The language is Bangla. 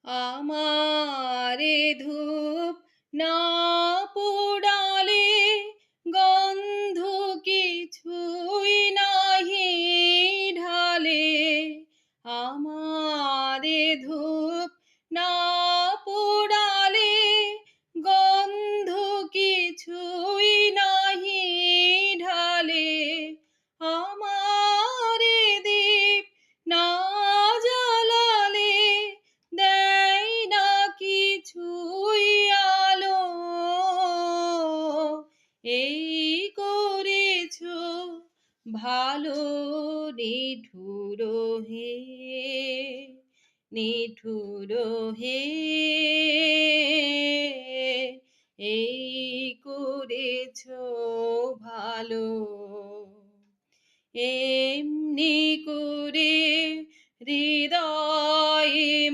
আমারে ধূপ না পোড়ালে গন্ধ কিছুই নাহি ঢালে। আমারে ধূপ না পোড়ালে গন্ধ কিছুই নাহি ঢালে। আমারে দীপ না জ্বালালে দেয় না কিছুই আলো। এই করেছ ভালো নিঠুর হে, নিঠুর হে, এই করেছ ভালো। এমনি করে হৃদয়ে